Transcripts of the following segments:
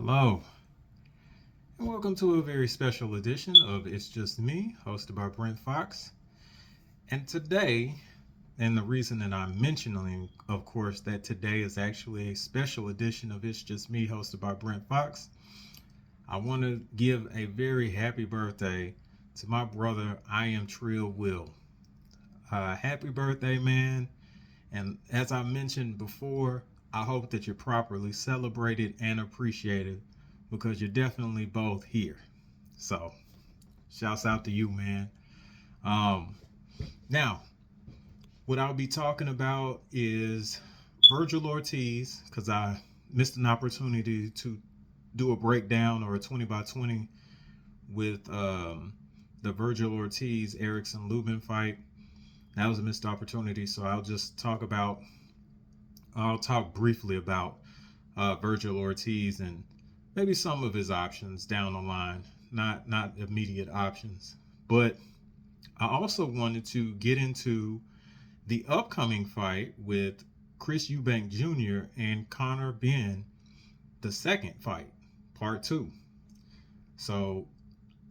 Hello, and welcome to a very special edition of It's Just Me, hosted by Brent Fox. And today, and the reason that I'm mentioning, of course, that today is actually a special edition of It's Just Me, hosted by Brent Fox, I want to give a very happy birthday to my brother, I Am Trill Will. Happy birthday, man. And as I mentioned before, I hope that you're properly celebrated and appreciated because you're definitely both here. So, shouts out to you, man. Um, Now, what I'll be talking about is Virgil Ortiz because I missed an opportunity to do a breakdown or a 20 by 20 with the Virgil Ortiz Erickson Lubin fight. That was a missed opportunity, so I'll talk briefly about Virgil Ortiz and maybe some of his options down the line, not immediate options. But I also wanted to get into the upcoming fight with Chris Eubank Jr. and Connor Benn, the second fight, part two. So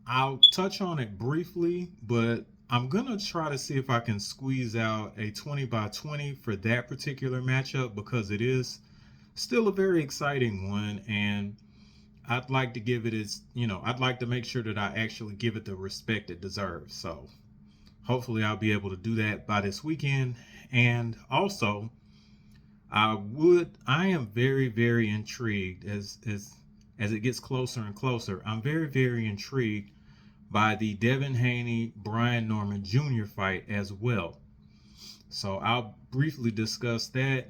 I'll touch on it briefly, but I'm going to try to see if I can squeeze out a 20 by 20 for that particular matchup because it is still a very exciting one. And I'd like to give it I'd like to make sure that I actually give it the respect it deserves. So hopefully I'll be able to do that by this weekend. And also, I am very, very intrigued as it gets closer and closer. I'm very, very intrigued by the Devin Haney Brian Norman Jr. fight as well. So I'll briefly discuss that.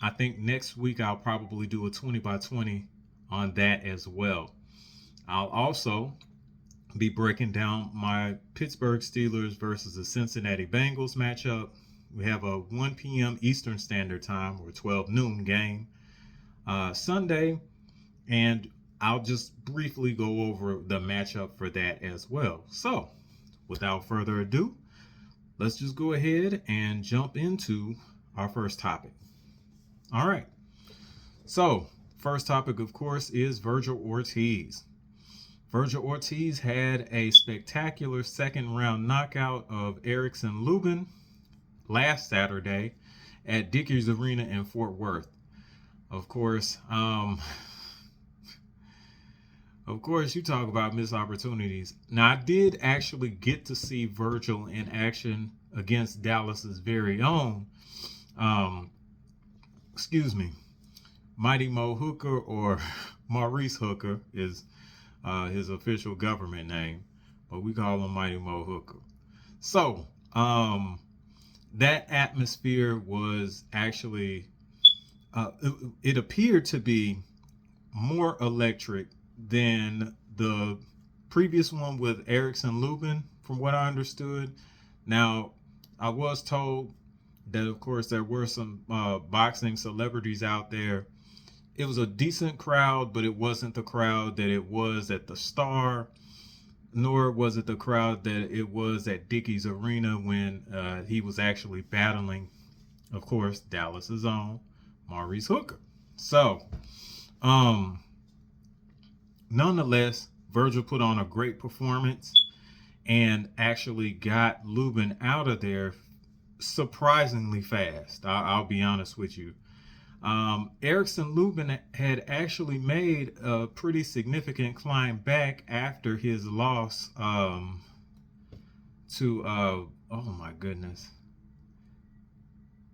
I think next week I'll probably do a 20 by 20 on that as well. I'll also be breaking down my Pittsburgh Steelers versus the Cincinnati Bengals matchup. We have a 1 p.m. Eastern Standard Time or 12 noon game Sunday, and I'll just briefly go over the matchup for that as well. So, without further ado, let's just go ahead and jump into our first topic. All right. So, first topic, of course, is Virgil Ortiz. Virgil Ortiz had a spectacular second round knockout of Erickson Lubin last Saturday at Dickies Arena in Fort Worth. Of course, you talk about missed opportunities. Now, I did actually get to see Virgil in action against Dallas's very own, Mighty Mo Hooker, or Maurice Hooker is his official government name, but we call him Mighty Mo Hooker. So, that atmosphere was actually, it appeared to be more electric than the previous one with Erickson Lubin, from what I understood. Now, I was told that, of course, there were some boxing celebrities out there. It was a decent crowd, but it wasn't the crowd that it was at the Star, nor was it the crowd that it was at Dickies Arena when he was actually battling, of course, Dallas's own Maurice Hooker. So, nonetheless, Virgil put on a great performance and actually got Lubin out of there surprisingly fast. I'll be honest with you. Erickson Lubin had actually made a pretty significant climb back after his loss to, oh my goodness,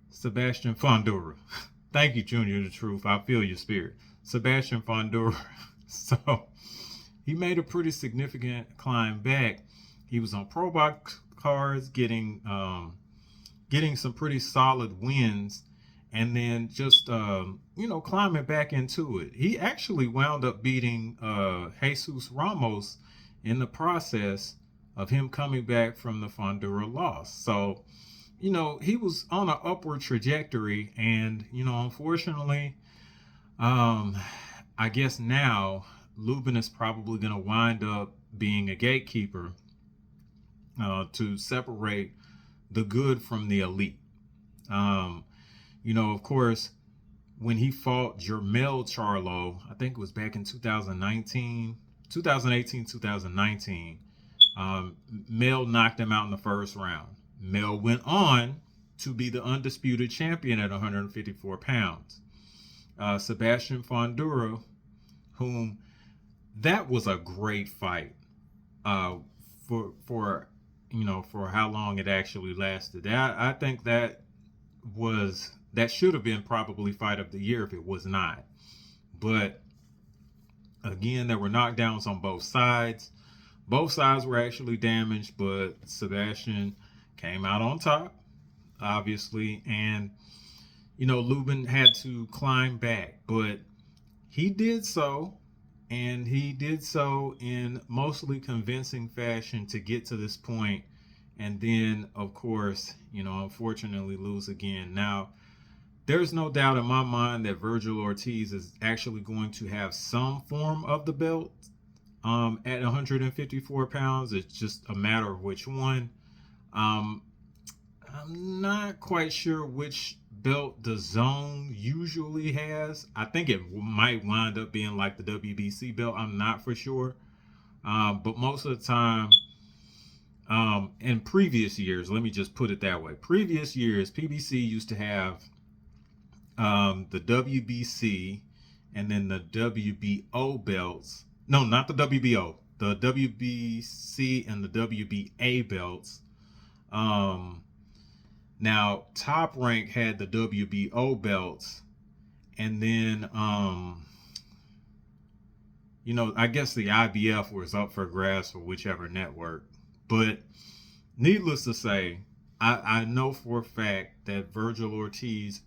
Sebastian Fondura. Thank you, Junior the Truth. I feel your spirit. Sebastian Fondura. So he made a pretty significant climb back. He was on Pro Box cards, getting some pretty solid wins, and then just climbing back into it. He actually wound up beating Jesus Ramos in the process of him coming back from the Fondura loss. So, he was on an upward trajectory, and unfortunately, I guess now Lubin is probably going to wind up being a gatekeeper to separate the good from the elite. Of course, when he fought Jermell Charlo, I think it was back in 2018, 2019. Mel knocked him out in the first round. Mel went on to be the undisputed champion at 154 pounds. Sebastian Fondura, whom that was a great fight for for how long it actually lasted. I think that should have been probably fight of the year if it was not. But again, there were knockdowns on both sides. Both sides were actually damaged, but Sebastian came out on top, obviously, and Lubin had to climb back, but he did so, and he did so in mostly convincing fashion to get to this point, and then, of course, unfortunately lose again. Now, there's no doubt in my mind that Virgil Ortiz is actually going to have some form of the belt at 154 pounds. It's just a matter of which one. I'm not quite sure which belt the Zone usually has. I think it might wind up being like the WBC belt. I'm not for sure. But most of the time, in previous years, let me just put it that way. Previous years, PBC used to have the WBC and then the WBO belts. No, not the WBO. The WBC and the WBA belts. Now, Top Rank had the WBO belts, and then, I guess the IBF was up for grabs for whichever network. But needless to say, I know for a fact that Virgil Ortiz,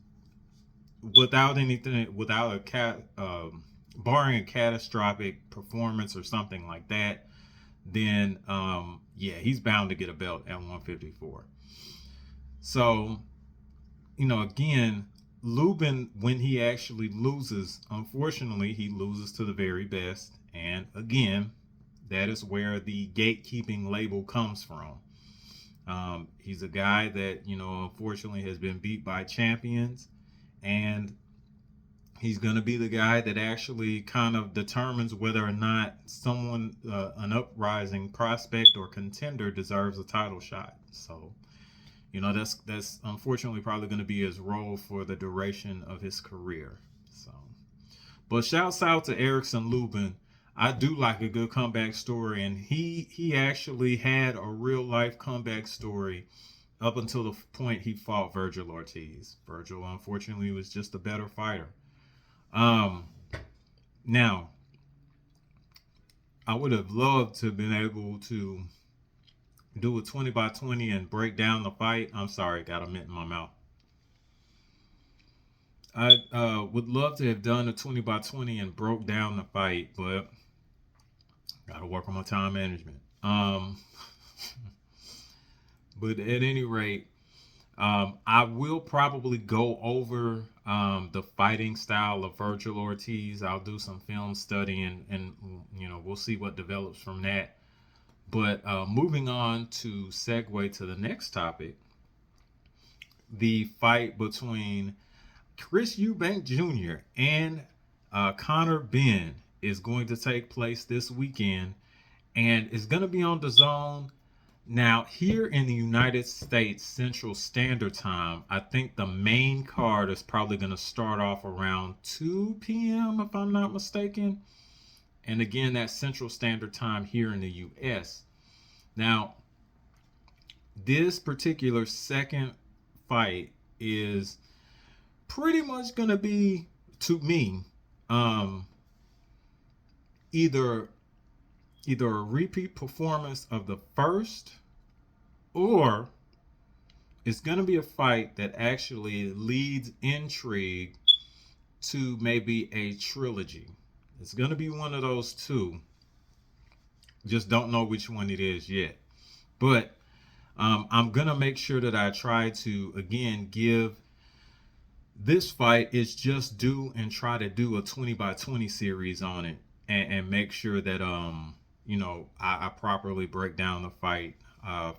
barring a catastrophic performance or something like that, then he's bound to get a belt at 154. So, again, Lubin, when he actually loses, unfortunately, he loses to the very best. And again, that is where the gatekeeping label comes from. He's a guy that, unfortunately has been beat by champions. And he's going to be the guy that actually kind of determines whether or not someone, an uprising prospect or contender, deserves a title shot. So, that's unfortunately probably going to be his role for the duration of his career. So, but shouts out to Erickson Lubin. I do like a good comeback story, and he actually had a real life comeback story up until the point he fought Virgil Ortiz. Virgil, unfortunately, was just a better fighter. Now, I would have loved to have been able to do a 20 by 20 and break down the fight. I'm sorry, got a mint in my mouth. I would love to have done a 20 by 20 and broke down the fight, but gotta work on my time management. But at any rate, I will probably go over the fighting style of Virgil Ortiz. I'll do some film study and we'll see what develops from that. But moving on to segue to the next topic, the fight between Chris Eubank Jr. and Connor Benn is going to take place this weekend, and it's going to be on the Zone. Now, here in the United States Central Standard Time, I think the main card is probably going to start off around 2 p.m. if I'm not mistaken. And again, that's Central Standard Time here in the U.S. Now, this particular second fight is pretty much going to be, to me, either a repeat performance of the first, or it's going to be a fight that actually leads intrigue to maybe a trilogy. It's going to be one of those two. Just don't know which one it is yet. But I'm going to make sure that I try to, again, give this fight its just due and try to do a 20 by 20 series on it and make sure that, I properly break down the fight,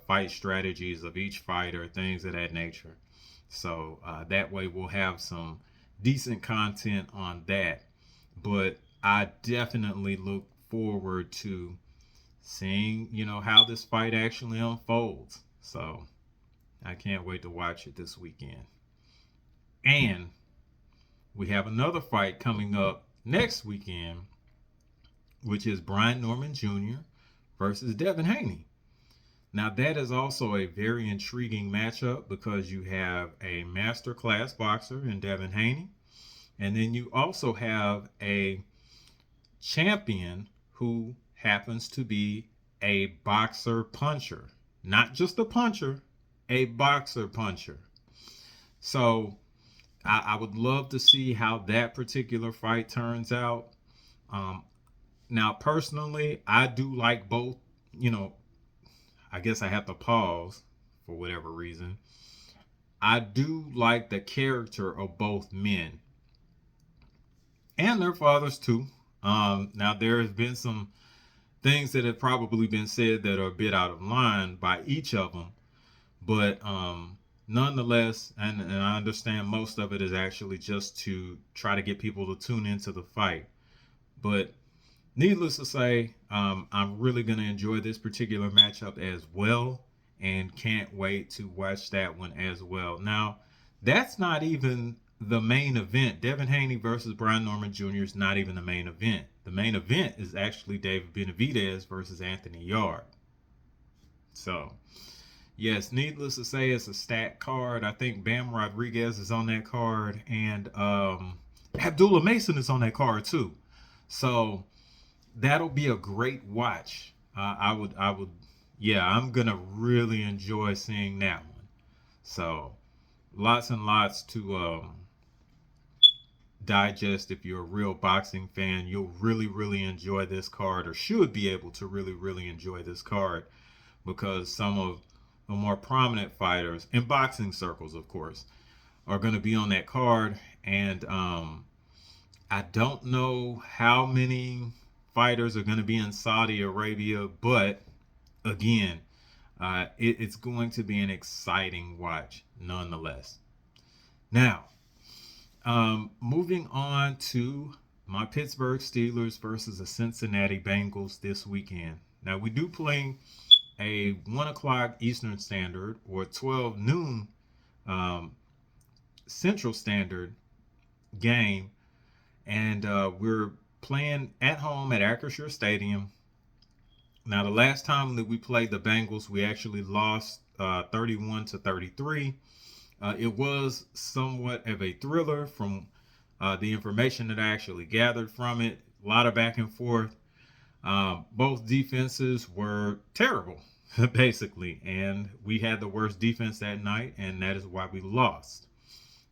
fight strategies of each fighter, things of that nature. So that way we'll have some decent content on that. But I definitely look forward to seeing, how this fight actually unfolds. So I can't wait to watch it this weekend. And we have another fight coming up next weekend, which is Brian Norman Jr. versus Devin Haney. Now, that is also a very intriguing matchup because you have a masterclass boxer in Devin Haney, and then you also have a champion who happens to be a boxer puncher. Not just a puncher, a boxer puncher. So I would love to see how that particular fight turns out. Um, Now, personally, I do like both. You know, I guess I have to pause for whatever reason. I do like the character of both men and their fathers too. Now, there has been some things that have probably been said that are a bit out of line by each of them, but nonetheless, and I understand most of it is actually just to try to get people to tune into the fight. But needless to say, I'm really going to enjoy this particular matchup as well and can't wait to watch that one as well. Now, that's not even the main event. Devin Haney versus Brian Norman Jr. is not even the main event. The main event is actually David Benavidez versus Anthony Yard. So, yes, needless to say, it's a stacked card. I think Bam Rodriguez is on that card, and Abdullah Mason is on that card too. So, that'll be a great watch. Yeah, I'm gonna really enjoy seeing that one. So, lots and lots to digest. If you're a real boxing fan, you'll really, really enjoy this card, or should be able to really, really enjoy this card, because some of the more prominent fighters in boxing circles, of course, are going to be on that card. And I don't know how many fighters are going to be in Saudi Arabia, but again, it's going to be an exciting watch nonetheless. Now, moving on to my Pittsburgh Steelers versus the Cincinnati Bengals this weekend. Now, we do play a 1 o'clock Eastern Standard or 12 noon Central Standard game, and we're playing at home at Acrisure Stadium. Now, the last time that we played the Bengals, we actually lost 31-33. It was somewhat of a thriller from the information that I actually gathered from it. A lot of back and forth. Both defenses were terrible, basically, and we had the worst defense that night, and that is why we lost.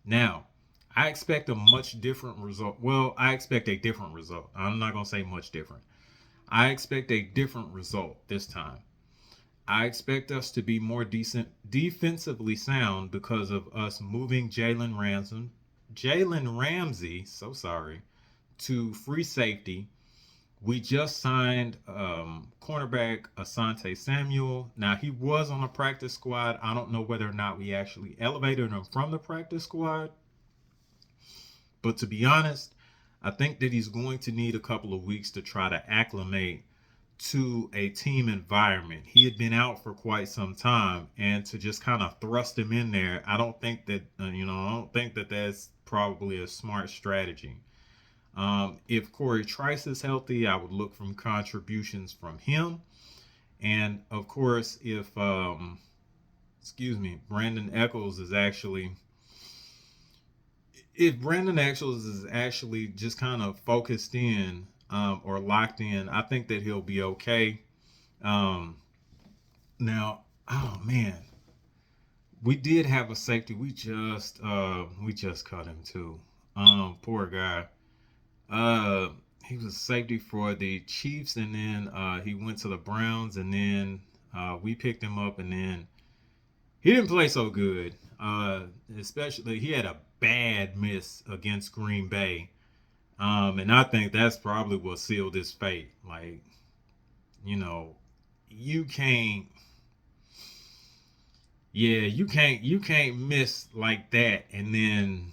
Now, I expect a much different result. Well, I expect a different result. I'm not going to say much different. I expect a different result this time. I expect us to be more decent defensively sound because of us moving Jalen Ramsey, so sorry, to free safety. We just signed cornerback Asante Samuel. Now, he was on the practice squad. I don't know whether or not we actually elevated him from the practice squad. But to be honest, I think that he's going to need a couple of weeks to try to acclimate to a team environment. He had been out for quite some time, and to just kind of thrust him in there, I don't think that that's probably a smart strategy. If Corey Trice is healthy, I would look from contributions from him, and of course, if Brandon Eccles is actually just kind of focused in or locked in, I think that he'll be okay. Now, oh man, we did have a safety. We just cut him too. Poor guy. He was a safety for the Chiefs, and then he went to the Browns, and then we picked him up, and then he didn't play so good. Especially, he had a bad miss against Green Bay. And I think that's probably what sealed his fate. Like, you can't, you can't miss like that and then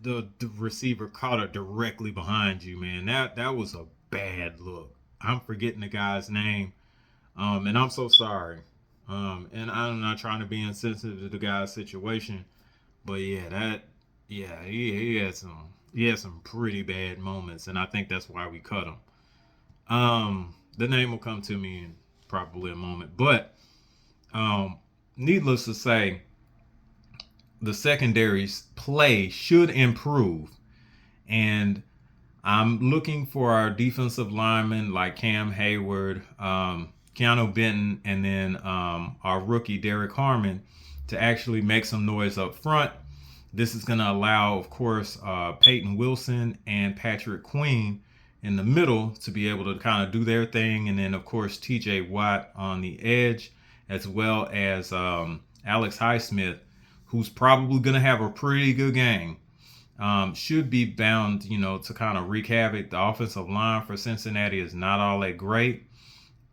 the receiver caught it directly behind you, man. That was a bad look. I'm forgetting the guy's name, and I'm so sorry. And I'm not trying to be insensitive to the guy's situation, but yeah, he had some pretty bad moments, and I think that's why we cut him. The name will come to me in probably a moment, but um, needless to say, the secondary's play should improve, and I'm looking for our defensive linemen like Cam Hayward, Keanu Benton, and then our rookie Derek Harmon to actually make some noise up front. This is going to allow, of course, Peyton Wilson and Patrick Queen in the middle to be able to kind of do their thing. And then, of course, TJ Watt on the edge, as well as Alex Highsmith, who's probably going to have a pretty good game. Should be bound, to kind of wreak havoc. The offensive line for Cincinnati is not all that great.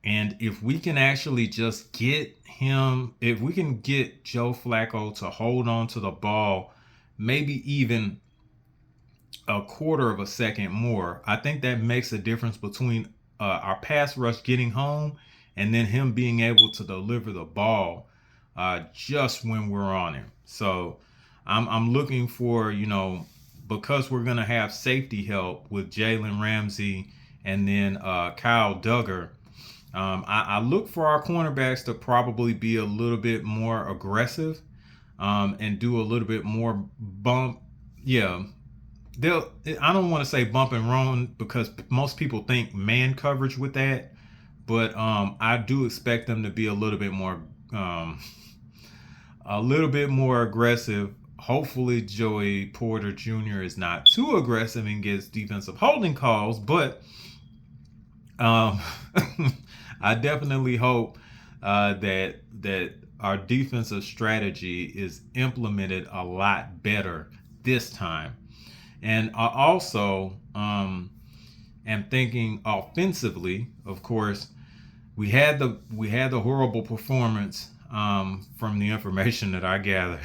And if we can actually just get him, if we can get Joe Flacco to hold on to the ball, maybe even a quarter of a second more, I think that makes a difference between our pass rush getting home and then him being able to deliver the ball just when we're on him. So I'm looking for, because we're going to have safety help with Jalen Ramsey and then Kyle Duggar. I look for our cornerbacks to probably be a little bit more aggressive and do a little bit more bump. Yeah, I don't want to say bump and run because most people think man coverage with that, but I do expect them to be a little bit more aggressive. Hopefully Joey Porter Jr. is not too aggressive and gets defensive holding calls, but I definitely hope that our defensive strategy is implemented a lot better this time. And I also am thinking offensively. Of course, we had the horrible performance from the information that I gathered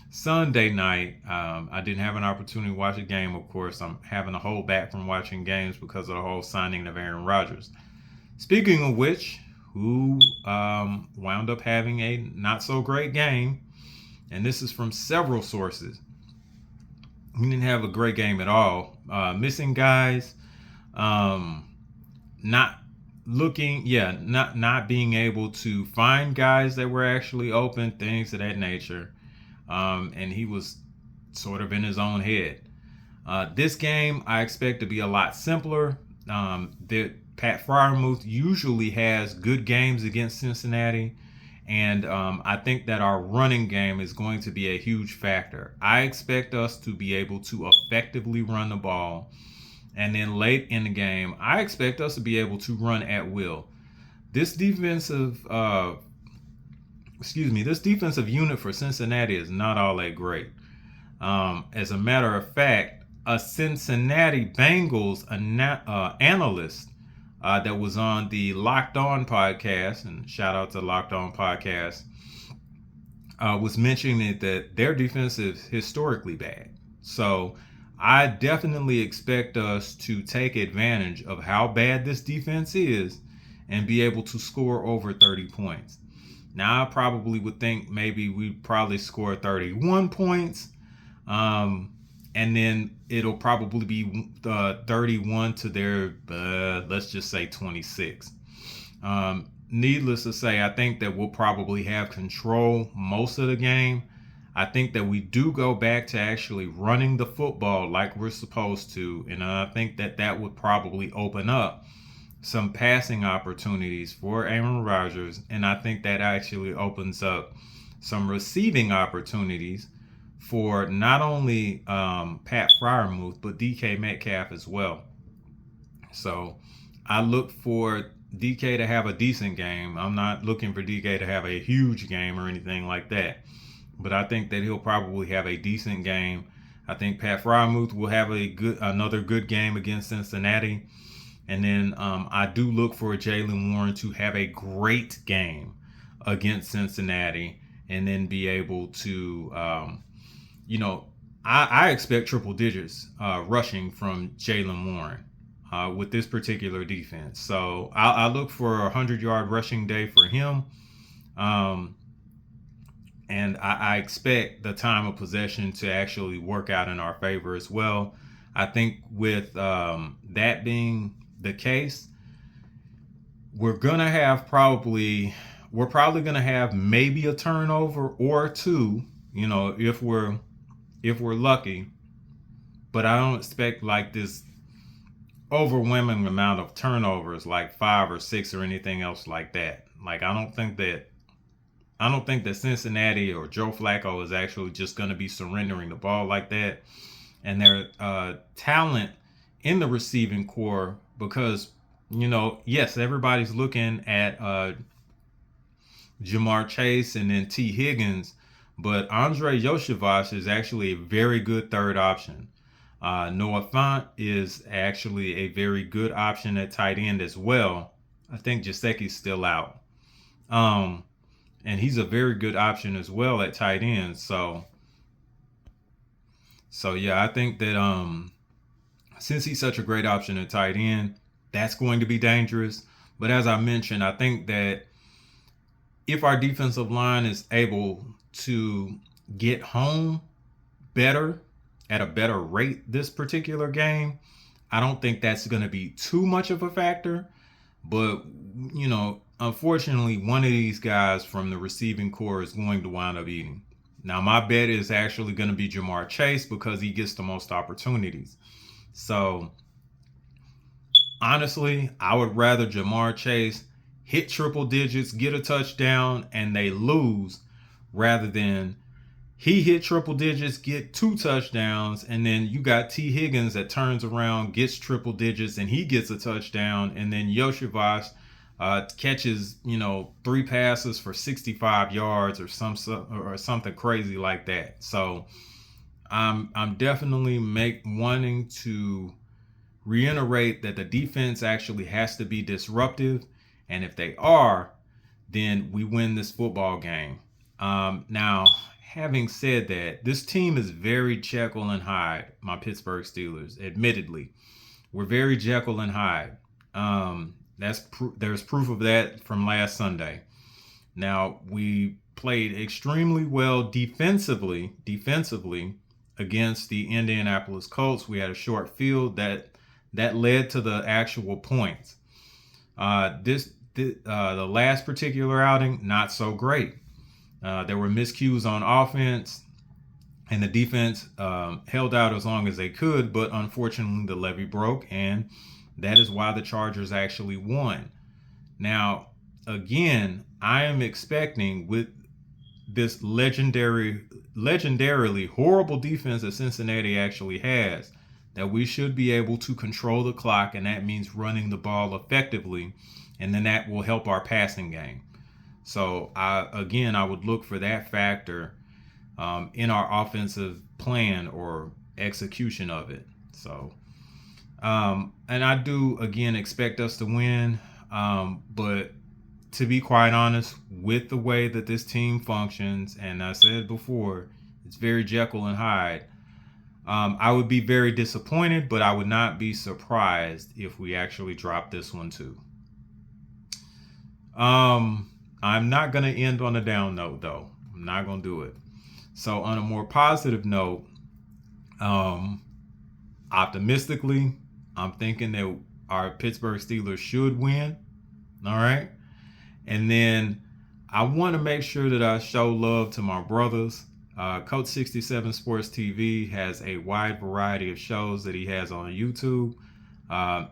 Sunday night. I didn't have an opportunity to watch a game. Of course, I'm having to hold back from watching games because of the whole signing of Aaron Rodgers. Speaking of which, who wound up having a not so great game, and this is from several sources. He didn't have a great game at all. Missing guys, not being able to find guys that were actually open, things of that nature. And he was sort of in his own head. This game I expect to be a lot simpler. Pat Freiermuth usually has good games against Cincinnati, and I think that our running game is going to be a huge factor. I expect us to be able to effectively run the ball, and then late in the game, I expect us to be able to run at will. This defensive unit for Cincinnati is not all that great. As a matter of fact, a Cincinnati Bengals analyst that was on the Locked On podcast, and shout out to Locked On podcast, was mentioning that their defense is historically bad. So I definitely expect us to take advantage of how bad this defense is and be able to score over 30 points. Now, I probably would think maybe we'd probably score 31 points. And then it'll probably be 31 to their, let's just say 26. Needless to say, I think that we'll probably have control most of the game. I think that we do go back to actually running the football like we're supposed to. And I think that would probably open up some passing opportunities for Aaron Rodgers. And I think that actually opens up some receiving opportunities for not only Pat Freiermuth, but DK Metcalf as well. So I look for DK to have a decent game. I'm not looking for DK to have a huge game or anything like that. But I think that he'll probably have a decent game. I think Pat Freiermuth will have another good game against Cincinnati. And then I do look for Jaylen Warren to have a great game against Cincinnati and then be able to I expect triple digits rushing from Jaylen Warren with this particular defense. So I look for a 100-yard rushing day for him. Um, and I expect the time of possession to actually work out in our favor as well. I think with that being the case, we're probably gonna have maybe a turnover or two, if we're lucky. But I don't expect like this overwhelming amount of turnovers, like 5 or 6 or anything else like that. Like I don't think that Cincinnati or Joe Flacco is actually just going to be surrendering the ball like that. And their talent in the receiving core, because, yes, everybody's looking at Jamar Chase and then T. Higgins, but Andre Yoshivas is actually a very good third option. Noah Fant is actually a very good option at tight end as well. I think Jasecki's still out. And he's a very good option as well at tight end. So yeah, I think that since he's such a great option at tight end, that's going to be dangerous. But as I mentioned, I think that if our defensive line is able to get home better at a better rate this particular game, I don't think that's going to be too much of a factor. But, unfortunately, one of these guys from the receiving core is going to wind up eating. Now, my bet is actually going to be Jamar Chase because he gets the most opportunities. So, honestly, I would rather Jamar Chase hit triple digits, get a touchdown, and they lose, rather than he hit triple digits, get 2 touchdowns, and then you got T. Higgins that turns around, gets triple digits, and he gets a touchdown, and then Yoshivas catches 3 passes for 65 yards or something crazy like that. So I'm definitely wanting to reiterate that the defense actually has to be disruptive, and if they are, then we win this football game. Now, having said that, this team is very Jekyll and Hyde, my Pittsburgh Steelers. Admittedly, we're very Jekyll and Hyde. There's proof of that from last Sunday. Now, we played extremely well defensively against the Indianapolis Colts. We had a short field that led to the actual points. The last particular outing, not so great. There were miscues on offense, and the defense held out as long as they could, but unfortunately the levee broke, and that is why the Chargers actually won. Now, again, I am expecting with this legendarily horrible defense that Cincinnati actually has, that we should be able to control the clock, and that means running the ball effectively, and then that will help our passing game. So, I would look for that factor in our offensive plan or execution of it. So, and I do, again, expect us to win. But to be quite honest, with the way that this team functions, and I said before, it's very Jekyll and Hyde. I would be very disappointed, but I would not be surprised if we actually drop this one too. I'm not going to end on a down note, though. I'm not going to do it. So on a more positive note, optimistically, I'm thinking that our Pittsburgh Steelers should win. All right. And then I want to make sure that I show love to my brothers. Coach 67 Sports TV has a wide variety of shows that he has on YouTube.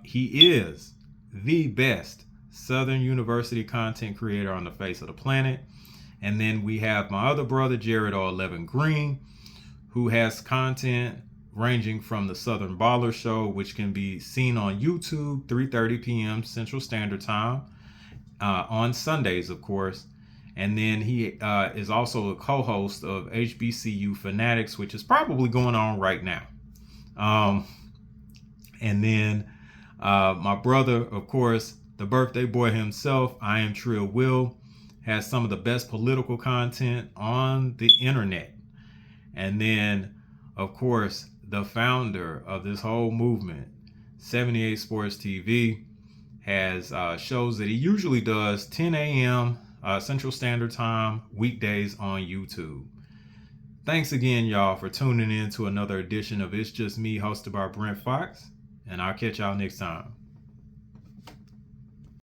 He is the best Southern University content creator on the face of the planet. And then we have my other brother, Jared O11 Green, who has content ranging from the Southern Baller Show, which can be seen on YouTube, 3:30 p.m. Central Standard Time, on Sundays, of course. And then he is also a co-host of HBCU Fanatics, which is probably going on right now. And then my brother, of course, the birthday boy himself, I Am Trill Will, has some of the best political content on the internet. And then Of course, the founder of this whole movement, 78 Sports TV, has shows that he usually does 10 a.m. Central Standard Time weekdays on YouTube. Thanks again, y'all, for tuning in to another edition of It's Just Me, hosted by Brent Fox, and I'll catch y'all next time.